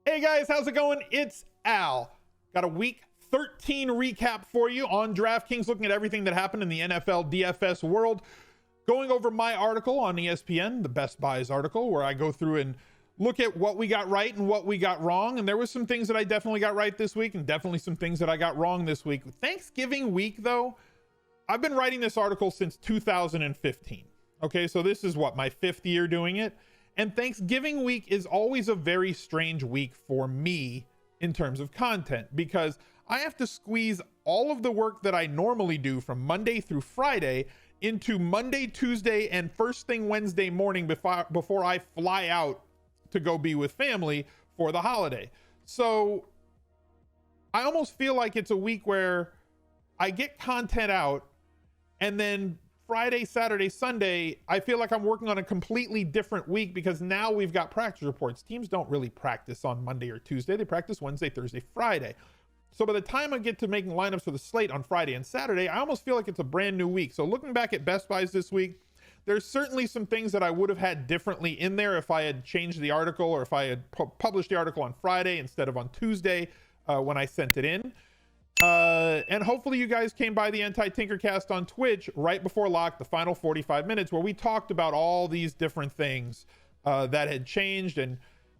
Hey guys, how's it going? It's Al. Got a week 13 recap for you on Draftkings, looking at everything that happened in the NFL DFS world, going over my article on ESPN, the Best Buys article, where I go through and look at what we got right and what we got wrong. And there was some things that I definitely got right this week and definitely some things that I got wrong this week. Thanksgiving week, though, I've been writing this article since 2015. Okay, so this is what, my 5th year doing it? And Thanksgiving week is always a very strange week for me in terms of content, because I have to squeeze all of the work that I normally do from Monday through Friday into Monday, Tuesday, and first thing Wednesday morning before I fly out to go be with family for the holiday. So I almost feel like it's a week where I get content out, and then Friday, Saturday, Sunday, I feel like I'm working on a completely different week, because now we've got practice reports. Teams don't really practice on Monday or Tuesday. They practice Wednesday, Thursday, Friday. So by the time I get to making lineups for the slate on Friday and Saturday, I almost feel like it's a brand new week. So looking back at Best Buys this week, there's certainly some things that I would have had differently in there if I had changed the article, or if I had published the article on Friday instead of on Tuesday when I sent it in. And hopefully you guys came by the Anti-Tinkercast on Twitch right before lock, the final 45 minutes, where we talked about all these different things that had changed. And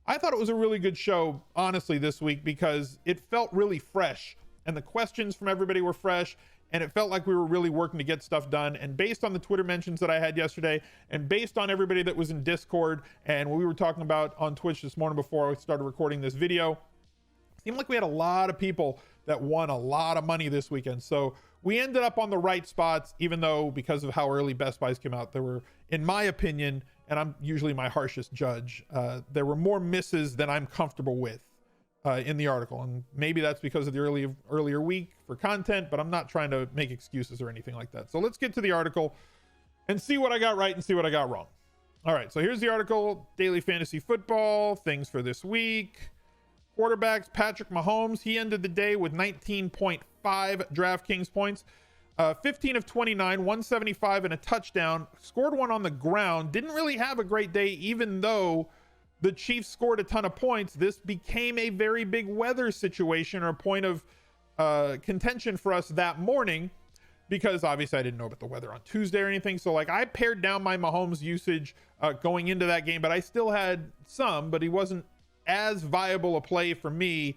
I thought it was a really good show, honestly, this week, because it felt really fresh, and the questions from everybody were fresh, and it felt like we were really working to get stuff done. And based on the Twitter mentions that I had yesterday, and based on everybody that was in Discord and what we were talking about on Twitch this morning before I started recording this video, it seemed like we had a lot of people that won a lot of money this weekend. So we ended up on the right spots, even though, because of how early Best Buys came out, there were, in my opinion, and I'm usually my harshest judge, there were more misses than I'm comfortable with in the article. And maybe that's because of the earlier week for content, but I'm not trying to make excuses or anything like that. So let's get to the article and see what I got right and see what I got wrong. All right, so here's the article: daily fantasy football, things for this week. Quarterbacks, Patrick Mahomes, he ended the day with 19.5 DraftKings points, 15 of 29, 175 and a touchdown, scored one on the ground, didn't really have a great day, even though the Chiefs scored a ton of points. This became a very big weather situation, or a point of contention for us that morning, because obviously I didn't know about the weather on Tuesday or anything. So like, I pared down my Mahomes usage going into that game, but I still had some, but he wasn't as viable a play for me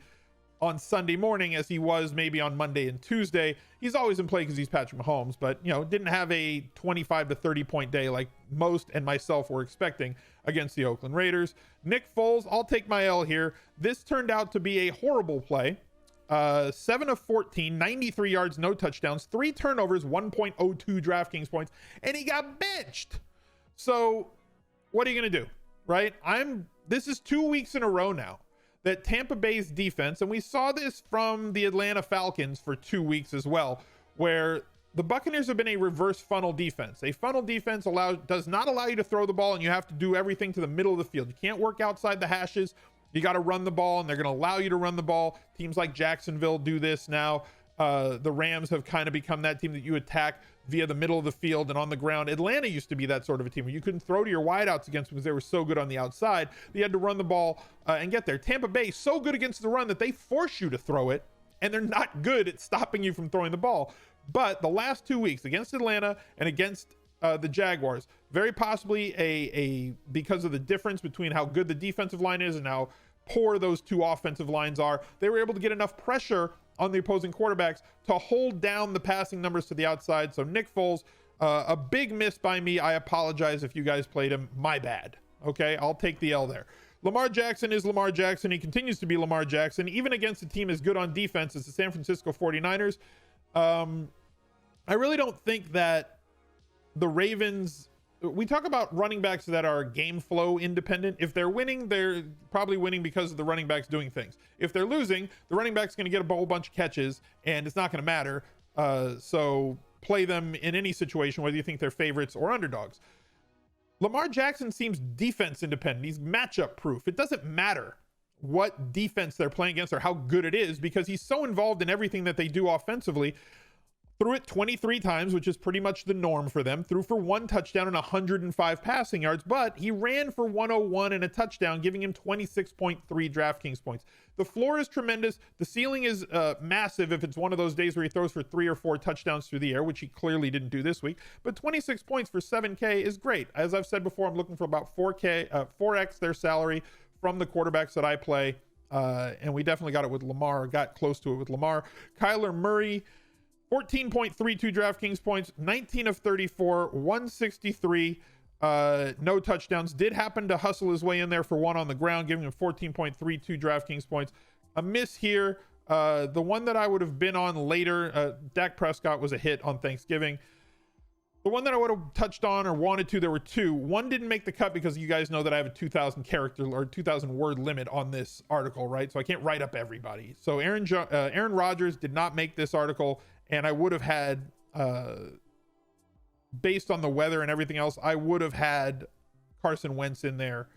on Sunday morning as he was maybe on Monday and Tuesday. He's always in play because he's Patrick Mahomes, but you know, didn't have a 25 to 30 point day like most and myself were expecting against the Oakland Raiders. Nick Foles, I'll take my L here. This turned out to be a horrible play. 7 of 14, 93 yards, no touchdowns, 3 turnovers, 1.02 DraftKings points, and he got benched. So what are you going to do, right? This is 2 weeks in a row now that Tampa Bay's defense, and we saw this from the Atlanta Falcons for 2 weeks as well, where the Buccaneers have been a reverse funnel defense. A funnel defense does not allow you to throw the ball, and you have to do everything to the middle of the field. You can't work outside the hashes. You got to run the ball, and they're going to allow you to run the ball. Teams like Jacksonville do this now. The Rams have kind of become that team that you attack via the middle of the field and on the ground. Atlanta used to be that sort of a team where you couldn't throw to your wideouts against them because they were so good on the outside. You had to run the ball and get there. Tampa Bay so good against the run that they force you to throw it, and they're not good at stopping you from throwing the ball. But the last 2 weeks against Atlanta and against the Jaguars, very possibly because of the difference between how good the defensive line is and how poor those two offensive lines are, they were able to get enough pressure on the opposing quarterbacks to hold down the passing numbers to the outside. So Nick Foles, a big miss by me. I apologize if you guys played him. My bad. Okay, I'll take the L there. Lamar Jackson is Lamar Jackson. He continues to be Lamar Jackson, even against a team as good on defense as the San Francisco 49ers. I really don't think that the Ravens... We talk about running backs that are game flow independent. If they're winning, they're probably winning because of the running backs doing things. If they're losing, the running back's going to get a whole bunch of catches, and it's not going to matter. So play them in any situation, whether you think they're favorites or underdogs. Lamar Jackson seems defense independent. He's matchup proof. It doesn't matter what defense they're playing against or how good it is, because he's so involved in everything that they do offensively. threw it 23 times, which is pretty much the norm for them. Threw for 1 touchdown and 105 passing yards, but he ran for 101 and a touchdown, giving him 26.3 DraftKings points. The floor is tremendous. The ceiling is massive if it's one of those days where he throws for 3 or 4 touchdowns through the air, which he clearly didn't do this week. But 26 points for 7K is great. As I've said before, I'm looking for about 4X their salary from the quarterbacks that I play. And we definitely got it with Lamar, got close to it with Lamar. Kyler Murray, 14.32 DraftKings points, 19 of 34, 163, no touchdowns. Did happen to hustle his way in there for 1 on the ground, giving him 14.32 DraftKings points. A miss here. The one that I would have been on later, Dak Prescott was a hit on Thanksgiving. The one that I would have touched on or wanted to, there were 2. One didn't make the cut because you guys know that I have a 2,000 character or 2,000 word limit on this article, right? So I can't write up everybody. So Aaron Rodgers did not make this article, and I would have had, based on the weather and everything else, I would have had Carson Wentz in there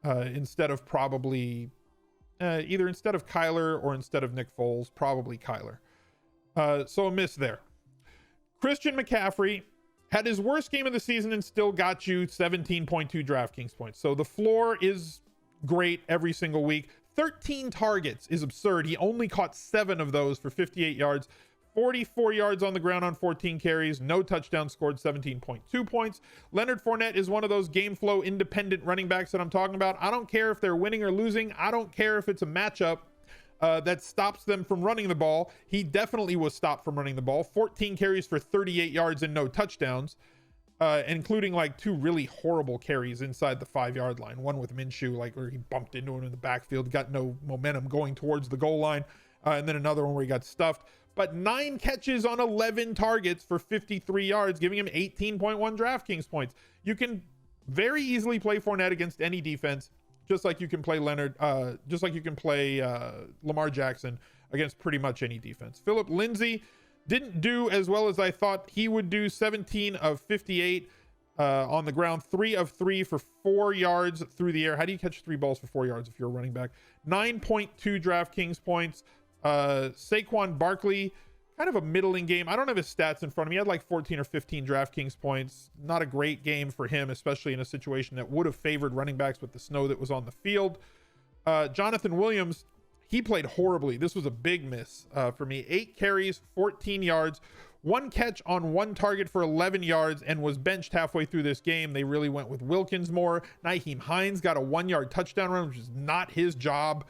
instead of probably either instead of Kyler or instead of Nick Foles, probably Kyler. So a miss there. Christian McCaffrey had his worst game of the season and still got you 17.2 DraftKings points. So the floor is great every single week. 13 targets is absurd. He only caught 7 of those for 58 yards, 44 yards on the ground on 14 carries, no touchdowns, scored 17.2 points. Leonard Fournette is one of those game flow independent running backs that I'm talking about. I don't care if they're winning or losing. I don't care if it's a matchup that stops them from running the ball. He definitely was stopped from running the ball. 14 carries for 38 yards and no touchdowns, including like 2 really horrible carries inside the 5-yard line. One with Minshew, like where he bumped into him in the backfield, got no momentum going towards the goal line. And then another one where he got stuffed. But 9 catches on 11 targets for 53 yards, giving him 18.1 DraftKings points. You can very easily play Fournette against any defense, just like you can play just like you can play Lamar Jackson against pretty much any defense. Philip Lindsay didn't do as well as I thought he would do. 17 of 58 on the ground, 3 of 3 for 4 yards through the air. How do you catch 3 balls for 4 yards if you're a running back? 9.2 DraftKings points. Saquon Barkley, kind of a middling game. I don't have his stats in front of me. He had like 14 or 15 DraftKings points. Not a great game for him, especially in a situation that would have favored running backs with the snow that was on the field. Jonathan Williams, he played horribly. This was a big miss for me. 8 carries, 14 yards, 1 catch on 1 target for 11 yards, and was benched halfway through this game. They really went with Wilkins more. Nyheim Hines got a 1-yard touchdown run, which is not his job.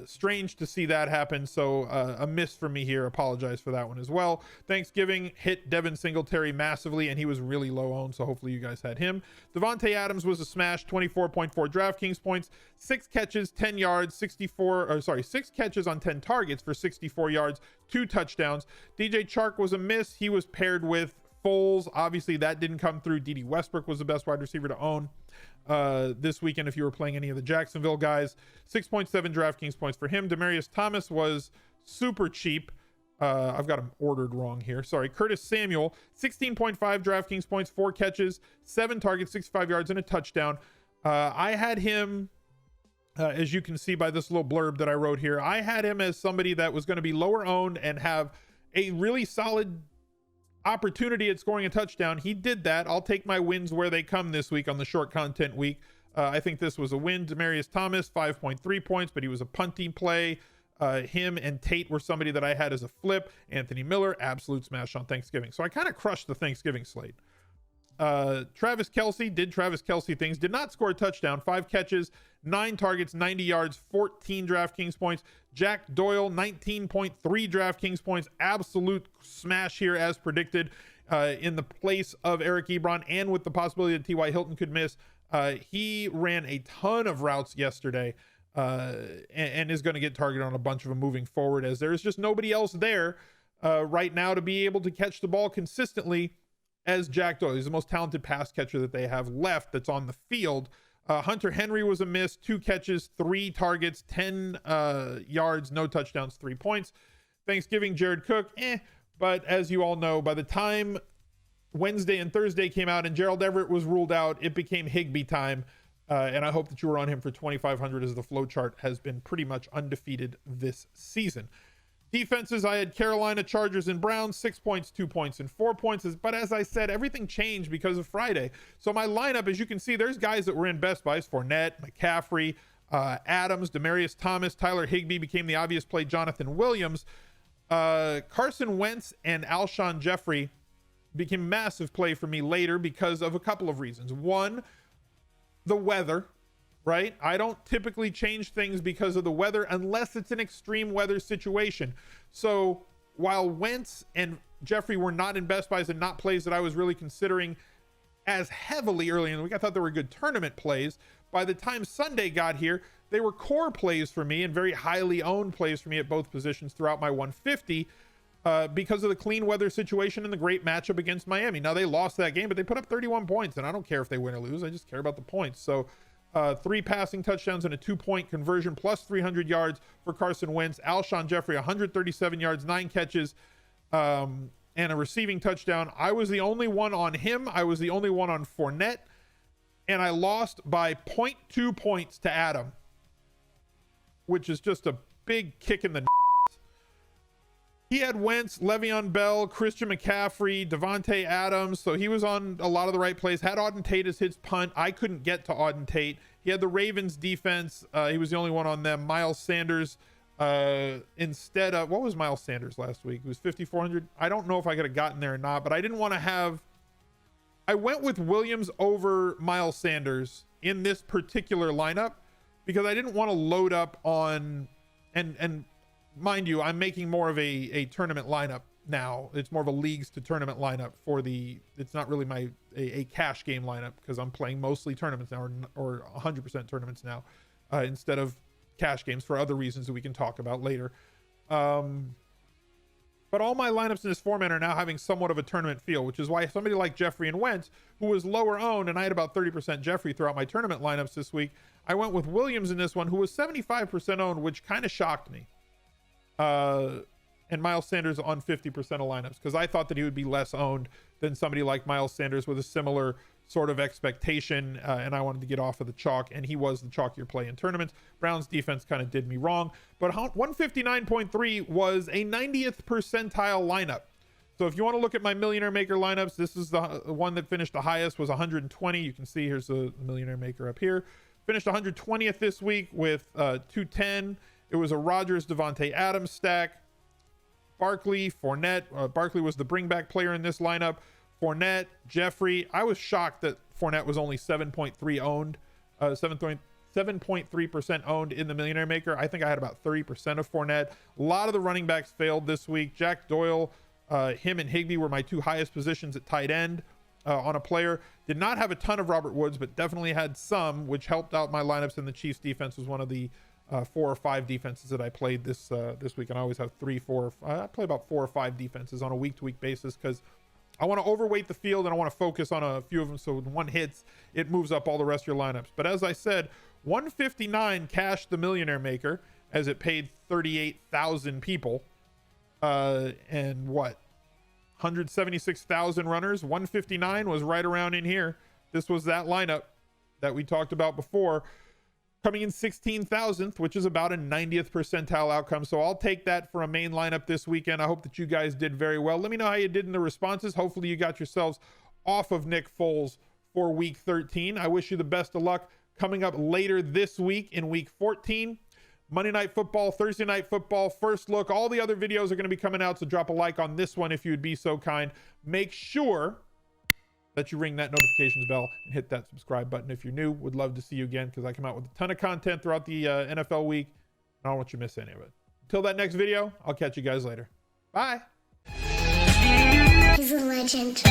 Strange to see that happen. So a miss for me here. Apologize for that one as well. Thanksgiving hit Devin Singletary massively, and he was really low owned, so hopefully you guys had him. Devontae Adams was a smash. 24.4 DraftKings points, 6 catches, 10 yards, 6 catches on 10 targets for 64 yards, 2 touchdowns. DJ Chark was a miss. He was paired with Foles. Obviously that didn't come through. Dede Westbrook was the best wide receiver to own this weekend if you were playing any of the Jacksonville guys. 6.7 DraftKings points for him. Demaryius Thomas was super cheap. I've got him ordered wrong here. Sorry. Curtis Samuel, 16.5 DraftKings points, 4 catches, 7 targets, 65 yards, and a touchdown. I had him, as you can see by this little blurb that I wrote here, I had him as somebody that was going to be lower owned and have a really solid opportunity at scoring a touchdown. He did that. I'll take my wins where they come this week on the short content week. I think this was a win. Demaryius Thomas, 5.3 points, but he was a punting play. Him and Tate were somebody that I had as a flip. Anthony Miller, absolute smash on Thanksgiving. So I kind of crushed the Thanksgiving slate. Travis Kelce did Travis Kelce things, did not score a touchdown, 5 catches, 9 targets, 90 yards, 14 DraftKings points. Jack Doyle, 19.3 DraftKings points, absolute smash here as predicted, in the place of Eric Ebron, and with the possibility that T.Y. Hilton could miss. He ran a ton of routes yesterday, and is going to get targeted on a bunch of them moving forward, as there's just nobody else there right now to be able to catch the ball consistently as Jack Doyle. He's the most talented pass catcher that they have left that's on the field. Hunter Henry was a miss, 2 catches, 3 targets, 10 yards, no touchdowns, 3 points. Thanksgiving, Jared Cook, but as you all know, by the time Wednesday and Thursday came out and Gerald Everett was ruled out, it became Higbee time. And I hope that you were on him for 2,500, as the flow chart has been pretty much undefeated this season. Defenses, I had Carolina, Chargers, and Browns, 6 points, 2 points, and 4 points. But as I said, everything changed because of Friday. So my lineup, as you can see, there's guys that were in best buys: Fournette, McCaffrey, Adams, Demaryius Thomas, Tyler Higbee became the obvious play, Jonathan Williams. Carson Wentz and Alshon Jeffrey became massive play for me later because of a couple of reasons. One, the weather, right? I don't typically change things because of the weather unless it's an extreme weather situation. So while Wentz and Jeffrey were not in best buys and not plays that I was really considering as heavily early in the week, I thought they were good tournament plays. By the time Sunday got here, they were core plays for me and very highly owned plays for me at both positions throughout my 150 because of the clean weather situation and the great matchup against Miami. Now, they lost that game, but they put up 31 points, and I don't care if they win or lose. I just care about the points. So 3 passing touchdowns and a 2-point conversion plus 300 yards for Carson Wentz. Alshon Jeffrey, 137 yards, 9 catches, and a receiving touchdown. I was the only one on him. I was the only one on Fournette, and I lost by 0.2 points to Adam, which is just a big kick in the He had Wentz, Le'Veon Bell, Christian McCaffrey, Devontae Adams, so he was on a lot of the right plays. Had Auden Tate as his punt. I couldn't get to Auden Tate. He had the Ravens defense. He was the only one on them. Miles Sanders, instead of, what was Miles Sanders last week? It was 5,400. I don't know if I could have gotten there or not, but I didn't want to have, I went with Williams over Miles Sanders in this particular lineup because I didn't want to load up on, and mind you, I'm making more of a tournament lineup now. It's more of a leagues to tournament lineup for the, it's not really a cash game lineup because I'm playing mostly tournaments now or 100% tournaments now instead of cash games for other reasons that we can talk about later. But all my lineups in this format are now having somewhat of a tournament feel, which is why somebody like Jeffrey and Wentz, who was lower owned, and I had about 30% Jeffrey throughout my tournament lineups this week, I went with Williams in this one, who was 75% owned, which kind of shocked me. And Miles Sanders on 50% of lineups because I thought that he would be less owned than somebody like Miles Sanders with a similar sort of expectation, and I wanted to get off of the chalk, and he was the chalkier play in tournaments. Browns defense kind of did me wrong, but 159.3 was a 90th percentile lineup. So if you want to look at my Millionaire Maker lineups, this is the one that finished the highest, was 120. You can see here's the Millionaire Maker up here. Finished 120th this week with 210. It was a Rodgers, Devontae Adams stack. Barkley, Fournette. Barkley was the bring back player in this lineup. Fournette, Jeffrey. I was shocked that Fournette was only 7.3 owned, 7.3% owned in the Millionaire Maker. I think I had about 30% of Fournette. A lot of the running backs failed this week. Jack Doyle, him and Higbee were my 2 highest positions at tight end on a player. Did not have a ton of Robert Woods, but definitely had some, which helped out my lineups. And the Chiefs defense was one of the 4 or 5 defenses that I played this week, and I always have 3, 4. I play about 4 or 5 defenses on a week-to-week basis because I want to overweight the field and I want to focus on a few of them. So when one hits, it moves up all the rest of your lineups. But as I said, 159 cashed the Millionaire Maker as it paid 38,000 people, and what, 176,000 runners. 159 was right around in here. This was that lineup that we talked about before, coming in 16,000th, which is about a 90th percentile outcome. So I'll take that for a main lineup this weekend. I hope that you guys did very well. Let me know how you did in the responses. Hopefully you got yourselves off of Nick Foles for week 13. I wish you the best of luck coming up later this week in week 14. Monday Night Football, Thursday Night Football, First Look. All the other videos are going to be coming out, so drop a like on this one if you would be so kind. Make sure that you ring that notifications bell and hit that subscribe button if you're new. Would love to see you again because I come out with a ton of content throughout the NFL week. I don't want you to miss any of it. Until that next video, I'll catch you guys later. Bye. He's a legend.